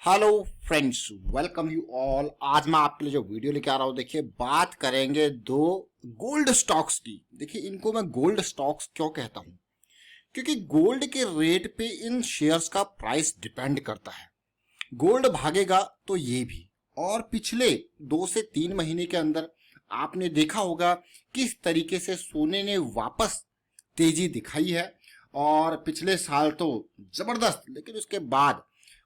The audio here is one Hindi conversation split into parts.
Hello friends, welcome you all. आज मैं आपके लिए जो वीडियो लेके आ रहा हूँ, देखिए बात करेंगे दो गोल्ड स्टॉक्स की। देखिए इनको मैं गोल्ड स्टॉक्स क्यों कहता हूँ, क्योंकि गोल्ड के रेट पे इन शेयर्स का प्राइस डिपेंड करता है। गोल्ड भागेगा तो ये भी। और पिछले 2 से 3 महीने के अंदर आपने देखा होगा किस तरीके से सोने ने वापस तेजी दिखाई है। और पिछले साल तो जबरदस्त, लेकिन उसके बाद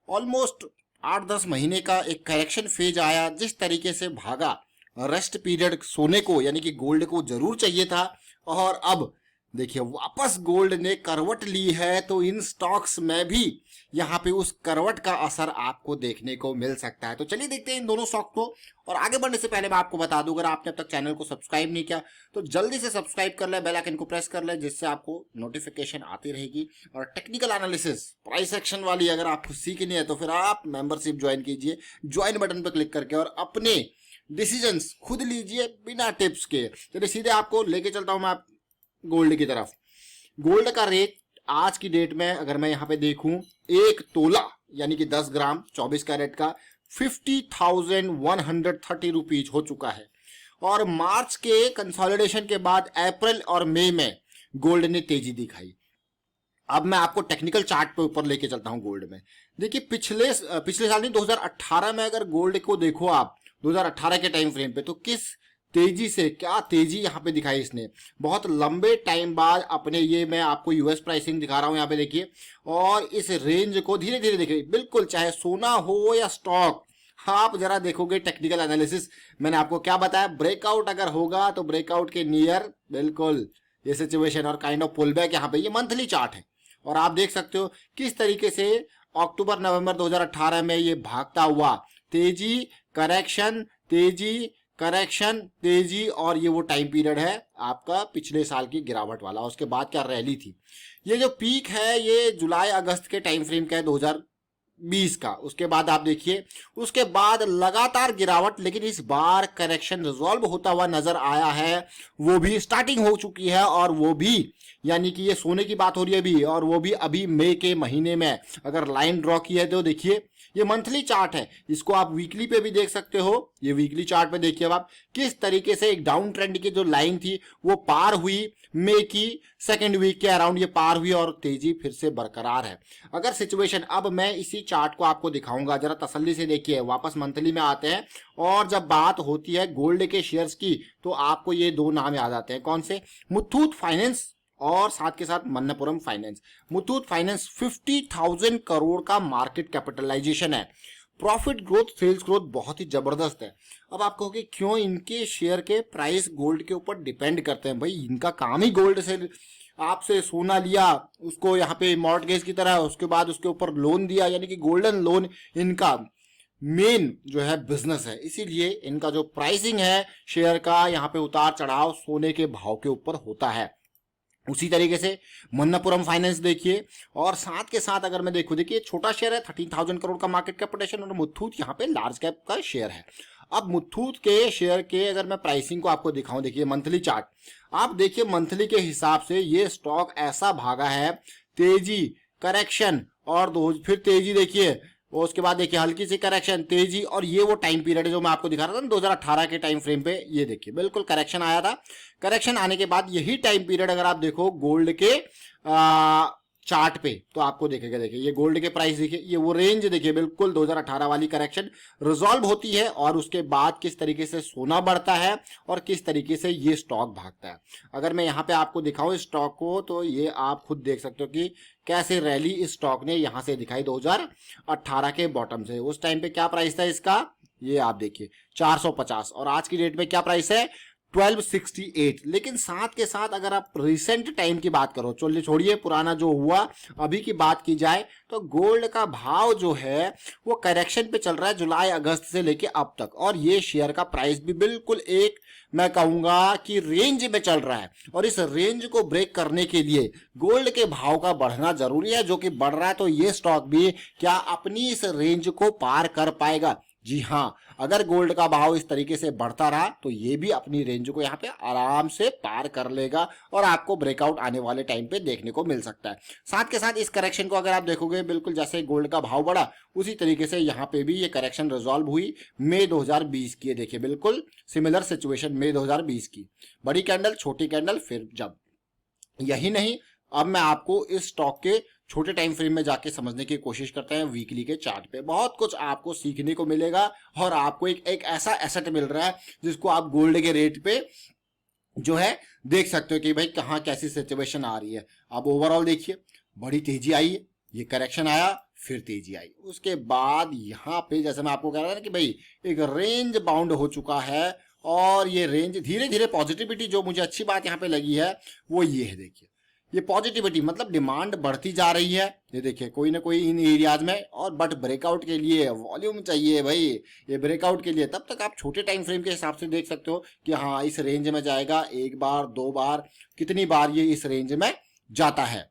ऑलमोस्ट 8-10 महीने का एक करेक्शन फेज आया। जिस तरीके से भागा, रेस्ट पीरियड सोने को यानी कि गोल्ड को जरूर चाहिए था। और अब देखिए वापस गोल्ड ने करवट ली है, तो इन स्टॉक्स में भी यहाँ पे उस करवट का असर आपको देखने को मिल सकता है। तो चलिए देखते हैं इन दोनों स्टॉक को। और आगे बढ़ने से पहले मैं आपको बता दूं, अगर आपने अब तक चैनल को सब्सक्राइब नहीं किया तो जल्दी से सब्सक्राइब कर ले, बेल आइकन को प्रेस कर ले, जिससे आपको नोटिफिकेशन आती रहेगी। और टेक्निकल एनालिसिस प्राइस एक्शन वाली अगर आपको सीखनी है तो फिर आप मेंबरशिप ज्वाइन कीजिए, ज्वाइन बटन पर क्लिक करके, और अपने डिसीजंस खुद लीजिए बिना टिप्स के। चलिए सीधे आपको लेके चलता हूं मैं गोल्ड की तरफ। गोल्ड का रेट आज की डेट में अगर मैं यहाँ पे देखूं, 1 तोला यानी कि 10 ग्राम 24 कैरेट का 50,130 रुपीज हो चुका है। और मार्च के कंसोलिडेशन के बाद अप्रैल और मई में गोल्ड ने तेजी दिखाई। अब मैं आपको टेक्निकल चार्ट पे ऊपर लेके चलता हूं गोल्ड में। देखिए पिछले साल नहीं, 2018 में अगर गोल्ड को देखो आप, 2018 के टाइम फ्रेम पे, तो किस तेजी से, क्या तेजी यहाँ पे दिखाई इसने। बहुत लंबे टाइम बाद अपने, ये मैं आपको यूएस प्राइसिंग दिखा रहा हूं यहाँ पे देखिए। और इस रेंज को धीरे धीरे देखिए, बिल्कुल चाहे सोना हो या स्टॉक, आप जरा देखोगे टेक्निकल एनालिसिस, मैंने आपको क्या बताया, ब्रेकआउट अगर होगा तो ब्रेकआउट के नियर बिल्कुल ये सिचुएशन और काइंड ऑफ पुल बैक। यहाँ पे ये मंथली चार्ट है और आप देख सकते हो किस तरीके से अक्टूबर नवंबर 2018 में ये भागता हुआ तेजी, करेक्शन, तेजी, करेक्शन, तेजी, और ये वो टाइम पीरियड है आपका पिछले साल की गिरावट वाला। उसके बाद क्या रैली थी। ये जो पीक है ये जुलाई अगस्त के टाइम फ्रेम का है 2020 का। उसके बाद आप देखिए, उसके बाद लगातार गिरावट, लेकिन इस बार करेक्शन रिजॉल्व होता हुआ नजर आया है। वो भी स्टार्टिंग हो चुकी है, और वो भी यानी कि ये सोने की बात हो रही है अभी, और वो भी अभी मई के महीने में। अगर लाइन ड्रॉ की है तो देखिए ये मंथली चार्ट है, इसको आप वीकली पे भी देख सकते हो। ये वीकली चार्ट पे देखिए अब आप किस तरीके से एक डाउन ट्रेंड की जो लाइन थी वो पार हुई, मई की सेकेंड वीक के अराउंड ये पार हुई, और तेजी फिर से बरकरार है। अगर सिचुएशन, अब मैं इसी चार्ट को आपको दिखाऊंगा, जरा तसल्ली से देखिए। वापस मंथली में आते हैं, और जब बात होती है गोल्ड के शेयर्स की तो आपको ये दो नाम याद आते हैं। कौन से? मुथूट फाइनेंस और साथ के साथ मन्नपुरम फाइनेंस। मुथूट फाइनेंस 50,000 करोड़ का मार्केट कैपिटलाइजेशन है। प्रॉफिट ग्रोथ, सेल्स ग्रोथ बहुत ही जबरदस्त है। अब आप कहोगे क्यों इनके शेयर के प्राइस गोल्ड के ऊपर डिपेंड करते हैं? भाई इनका काम ही गोल्ड से, आपसे सोना लिया, उसको यहाँ पे मॉर्टगेज की तरह, उसके बाद उसके ऊपर लोन दिया, यानी कि गोल्डन लोन इनका मेन जो है बिजनेस है। इसीलिए इनका जो प्राइसिंग है शेयर का, यहाँ पे उतार चढ़ाव सोने के भाव के ऊपर होता है। उसी तरीके से मन्नपुरम फाइनेंस देखिए, और साथ के साथ अगर मैं देखूं, देखिए छोटा शेयर है, 13,000 करोड़ का मार्केट कैपिटलाइजेशन, और मुथूट यहाँ पे लार्ज कैप का शेयर है। अब मुथूट के शेयर के अगर मैं प्राइसिंग को आपको दिखाऊं, देखिए मंथली चार्ट, आप देखिए मंथली के हिसाब से ये स्टॉक ऐसा भागा है, तेजी, करेक्शन, और फिर तेजी देखिए, और उसके बाद देखिए हल्की सी करेक्शन, तेजी, और ये वो टाइम पीरियड है जो मैं आपको दिखा रहा था 2018 के टाइम फ्रेम पे। ये देखिए बिल्कुल करेक्शन आया था। करेक्शन आने के बाद यही टाइम पीरियड अगर आप देखो गोल्ड के चार्ट पे, तो आपको देखेगा, देखिए ये गोल्ड के प्राइस देखिए, ये वो रेंज देखिए, बिल्कुल 2018 वाली करेक्शन रिजॉल्व होती है, और उसके बाद किस तरीके से सोना बढ़ता है और किस तरीके से ये स्टॉक भागता है। अगर मैं यहाँ पे आपको दिखाऊं स्टॉक को, तो ये आप खुद देख सकते हो कि कैसे रैली इस स्टॉक ने यहां से दिखाई 2018 के बॉटम से। उस टाइम पे क्या प्राइस था इसका, ये आप देखिए 450, और आज की डेट में क्या प्राइस है, 1268। लेकिन साथ के साथ अगर आप रिसेंट टाइम की बात करो, चलिए छोड़िए पुराना जो हुआ, अभी की बात की जाए, तो गोल्ड का भाव जो है वो करेक्शन पे चल रहा है जुलाई अगस्त से लेके अब तक। और ये शेयर का प्राइस भी बिल्कुल एक, मैं कहूंगा कि रेंज में चल रहा है, और इस रेंज को ब्रेक करने के लिए गोल्ड के भाव का बढ़ना जरूरी है, जो कि बढ़ रहा है। तो ये स्टॉक भी क्या अपनी इस रेंज को पार कर पाएगा? जी हाँ, अगर गोल्ड का भाव इस तरीके से बढ़ता रहा तो ये भी अपनी रेंज को यहाँ पे आराम से पार कर लेगा और आपको ब्रेकआउट आने वाले टाइम पे देखने को मिल सकता है। साथ के साथ इस करेक्शन को अगर आप देखोगे, बिल्कुल जैसे गोल्ड का भाव बढ़ा उसी तरीके से यहाँ पे भी ये करेक्शन रिजॉल्व हुई मई 2020 की। देखिए बिल्कुल सिमिलर सिचुएशन मई 2020 की, बड़ी कैंडल छोटी कैंडल, फिर जब यही नहीं, अब मैं आपको इस स्टॉक के छोटे टाइम फ्रेम में जाके समझने की कोशिश करते हैं वीकली के चार्ट पे। बहुत कुछ आपको सीखने को मिलेगा और आपको एक ऐसा एसेट मिल रहा है जिसको आप गोल्ड के रेट पे जो है देख सकते हो कि भाई कहाँ कैसी सिचुएशन आ रही है। अब ओवरऑल देखिए, बड़ी तेजी आई है, ये करेक्शन आया, फिर तेजी आई, उसके बाद यहाँ पे जैसे मैं आपको कह रहा था ना कि भाई एक रेंज बाउंड हो चुका है और ये रेंज धीरे धीरे पॉजिटिविटी, जो मुझे अच्छी बात यहाँ पे लगी है वो ये है, देखिए ये पॉजिटिविटी मतलब डिमांड बढ़ती जा रही है। ये देखिए कोई ना कोई इन एरियाज में, और बट ब्रेकआउट के लिए वॉल्यूम चाहिए भाई। ये ब्रेकआउट के लिए तब तक आप छोटे टाइम फ्रेम के हिसाब से देख सकते हो कि हाँ इस रेंज में जाएगा, एक बार दो बार, कितनी बार ये इस रेंज में जाता है।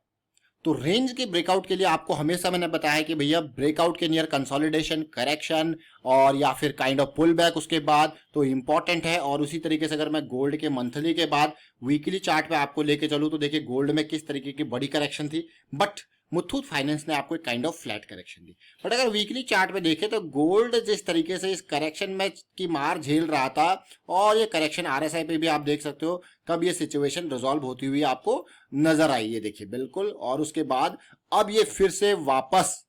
तो रेंज के ब्रेकआउट के लिए आपको हमेशा मैंने बताया कि भैया ब्रेकआउट के नियर कंसोलिडेशन, करेक्शन और या फिर काइंड ऑफ पुल बैक उसके बाद तो इंपॉर्टेंट है। और उसी तरीके से अगर मैं गोल्ड के मंथली के बाद वीकली चार्ट पे आपको लेके चलूं तो देखिए गोल्ड में किस तरीके की बड़ी करेक्शन थी, बट मुथूट फाइनेंस ने आपको एक kind of flat correction the. But अगर वीकली चार्ट पे देखें तो गोल्ड जिस तरीके से इस करेक्शन में की मार झेल रहा था, और ये करेक्शन आरएसआई पे भी आप देख सकते हो कब ये सिचुएशन रिजॉल्व होती हुई आपको नजर आई है, देखिए बिल्कुल। और उसके बाद अब ये फिर से वापस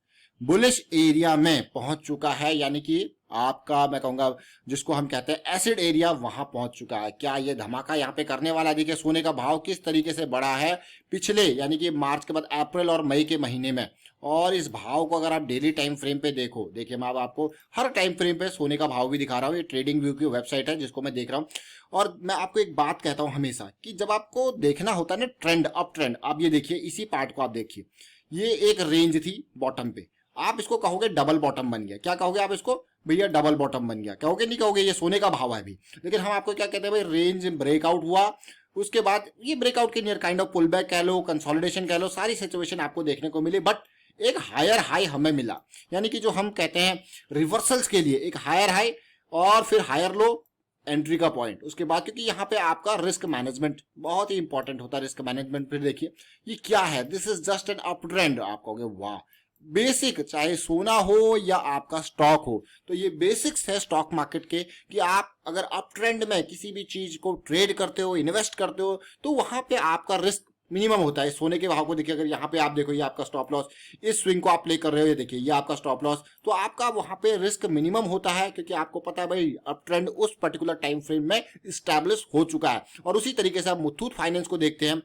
बुलिश एरिया में पहुंच चुका है, यानी कि आपका मैं कहूंगा जिसको हम कहते हैं एसिड एरिया, वहां पहुंच चुका है। क्या ये धमाका यहाँ पे करने वाला है? देखिए सोने का भाव किस तरीके से बढ़ा है पिछले, यानी कि मार्च के बाद अप्रैल और मई के महीने में। और इस भाव को अगर आप डेली टाइम फ्रेम पे देखो, देखिए मैं अब आपको हर टाइम फ्रेम पे सोने का भाव भी दिखा रहा हूँ। ये ट्रेडिंग व्यू की वेबसाइट है जिसको मैं देख रहा हूँ। और मैं आपको एक बात कहता हूँ हमेशा कि जब आपको देखना होता है ना ट्रेंड, अप ट्रेंड, आप ये देखिए इसी पार्ट को आप देखिए, ये एक रेंज थी बॉटम पे, आप इसको कहोगे डबल बॉटम बन गया। क्या कहोगे आप इसको? भैया डबल बॉटम बन गया कहोगे, नहीं कहोगे? ये सोने का भाव है अभी। लेकिन हम आपको क्या कहते हैं भाई, रेंज ब्रेकआउट हुआ, उसके बाद ये ब्रेकआउट के near kind of pull back कह लो, कंसोलिडेशन कह लो, सारी सिचुएशन आपको देखने को मिली। बट एक हायर हाई हमें मिला, यानी कि जो हम कहते हैं रिवर्सल्स के लिए एक हायर हाई और फिर हायर लो, एंट्री का पॉइंट। उसके बाद क्योंकि यहाँ पे आपका रिस्क मैनेजमेंट बहुत ही इंपॉर्टेंट होता है, रिस्क मैनेजमेंट फिर देखिए ये क्या है, this is just an up trend. आप कहोगे वाह, बेसिक चाहे सोना हो या आपका स्टॉक हो, तो ये बेसिक्स है स्टॉक मार्केट के कि आप अगर अप ट्रेंड में किसी भी चीज को ट्रेड करते हो, इन्वेस्ट करते हो, तो वहां पे आपका रिस्क मिनिमम होता है। सोने के भाव को देखिए, अगर यहाँ पे आप देखो ये आपका स्टॉप लॉस, इस स्विंग को आप प्ले कर रहे हो, ये देखिए ये आपका स्टॉप लॉस, तो आपका वहां पे रिस्क मिनिमम होता है क्योंकि आपको पता है भाई अप ट्रेंड उस पर्टिकुलर टाइम फ्रेम में स्टैब्लिश हो चुका है। और उसी तरीके से आप मुथूट फाइनेंस को देखते हैं,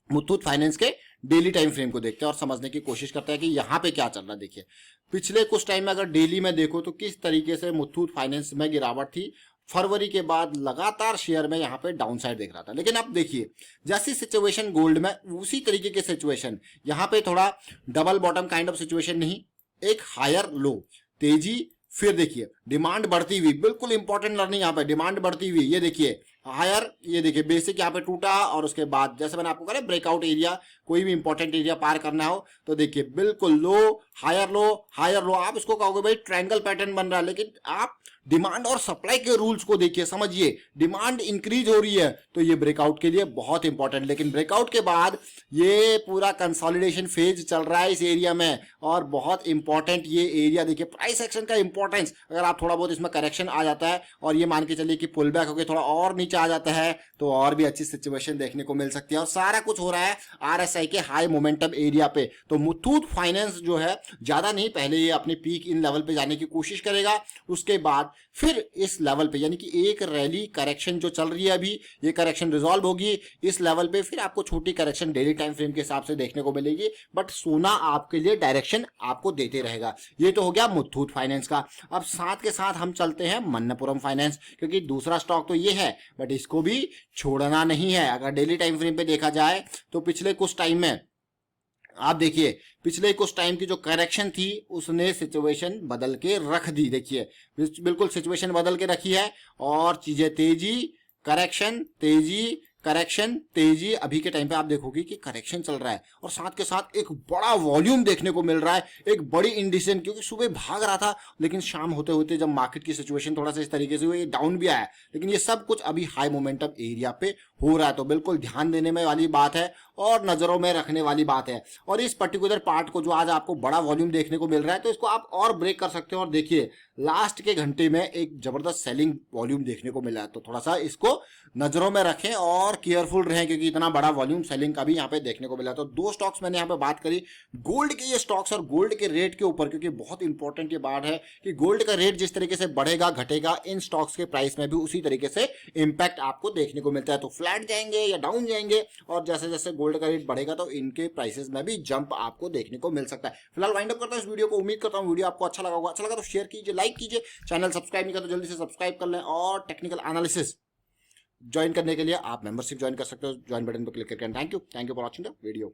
मुथूट फाइनेंस के डेली टाइम फ्रेम को देखते हैं और समझने की कोशिश करते हैं कि यहाँ पे क्या चल रहा है। देखिए पिछले कुछ टाइम में अगर डेली में देखो तो किस तरीके से मुथूट फाइनेंस में गिरावट थी। फरवरी के बाद लगातार शेयर में यहाँ पे डाउन साइड देख रहा था, लेकिन अब देखिए जैसी सिचुएशन गोल्ड में, उसी तरीके की सिचुएशन यहाँ पे, थोड़ा double bottom kind of situation नहीं, एक हायर लो, तेजी, फिर देखिए डिमांड बढ़ती हुई, बिल्कुल इंपॉर्टेंट लर्निंग यहाँ पे, डिमांड बढ़ती हुई, ये देखिए हायर, ये देखिए बेसिक यहाँ पे टूटा और उसके बाद जैसे मैंने आपको कहा ब्रेकआउट एरिया, कोई भी इंपॉर्टेंट एरिया पार करना हो तो देखिए बिल्कुल लो, हायर लो, हायर लो। आप इसको कहोगे भाई ट्रायंगल पैटर्न बन रहा है, लेकिन आप डिमांड और सप्लाई के रूल्स को देखिए, समझिए डिमांड इंक्रीज हो रही है तो ये ब्रेकआउट के लिए बहुत इंपॉर्टेंट। लेकिन ब्रेकआउट के बाद ये पूरा कंसोलिडेशन फेज चल रहा है इस एरिया में, और बहुत इंपॉर्टेंट ये एरिया देखिए, प्राइस एक्शन का इंपॉर्टेंस। अगर आप थोड़ा बहुत इसमें करेक्शन आ जाता है और ये मान के चलिए कि पुल बैक होकर थोड़ा और नीचे आ जाता है तो और भी अच्छी सिचुएशन देखने को मिल सकती है। और सारा कुछ हो रहा है आरएसआई के हाई मोमेंटम एरिया पे। तो मुथूट फाइनेंस जो है ज्यादा नहीं, पहले ये अपने पीक इन लेवल पे जाने की कोशिश करेगा, उसके बाद फिर इस लेवल पे, यानी कि एक रैली करेक्शन जो चल रही है अभी, ये करेक्शन रिजॉल्व होगी इस लेवल पे, फिर आपको छोटी करेक्शन डेली टाइम फ्रेम के हिसाब से देखने को मिलेगी। बट सोना आपके लिए डायरेक्शन आपको देते रहेगा। ये तो हो गया मुथूट फाइनेंस का। अब साथ के साथ हम चलते हैं मन्नपुरम फाइनेंस, क्योंकि दूसरा स्टॉक तो ये है बट इसको भी छोड़ना नहीं है। अगर डेली टाइम फ्रेम पे देखा जाए तो पिछले कुछ टाइम में आप देखिए, पिछले कुछ टाइम की जो करेक्शन थी उसने सिचुएशन बदल के रख दी। देखिए बिल्कुल सिचुएशन बदल के रखी है और चीजें तेजी, करेक्शन, तेजी, करेक्शन तेजी अभी के टाइम पे आप देखोगे कि करेक्शन चल रहा है और साथ के साथ एक बड़ा वॉल्यूम देखने को मिल रहा है, एक बड़ी इंडिसेंट, क्योंकि सुबह भाग रहा था लेकिन शाम होते होते जब मार्केट की सिचुएशन थोड़ा सा इस तरीके से हुई, डाउन भी आया, लेकिन ये सब कुछ अभी हाई मोमेंटम एरिया पे हो रहा है। तो बिल्कुल ध्यान देने में वाली बात है और नजरों में रखने वाली बात है। और इस पर्टिकुलर पार्ट को जो आज आपको बड़ा वॉल्यूम देखने को मिल रहा है, तो इसको आप और ब्रेक कर सकते हो। और देखिए लास्ट के घंटे में एक जबरदस्त सेलिंग वॉल्यूम देखने को मिला है, तो थोड़ा सा इसको नजरों में रखें और केयरफुल रहें, क्योंकि इतना बड़ा वॉल्यूम सेलिंग का भी यहाँ पे देखने को मिला। तो दो स्टॉक्स मैंने यहाँ पे बात करी, गोल्ड के ये स्टॉक्स और गोल्ड के रेट के ऊपर, क्योंकि बहुत इंपॉर्टेंट ये बात है कि गोल्ड का रेट जिस तरीके से बढ़ेगा घटेगा, इन स्टॉक्स के प्राइस में भी उसी तरीके से इंपैक्ट आपको देखने को मिलता है। तो फ्लैट जाएंगे या डाउन जाएंगे, और जैसे जैसे गोल्ड का रेट बढ़ेगा तो इनके प्राइसेस में भी जंप आपको देखने को मिल सकता है। फिलहाल वाइंड अप करता हूं इस वीडियो को। उम्मीद करता हूं वीडियो आपको अच्छा लगा होगा। अच्छा लगा तो शेयर कीजिए, लाइक कीजिए, चैनल सब्सक्राइब नहीं कर तो जल्दी से सब्सक्राइब कर लें। और टेक्निकल एनालिसिस ज्वाइन करने के लिए आप मेंबरशिप ज्वाइन कर सकते हो, ज्वाइन बटन पर क्लिक करके। Thank you for watching the video.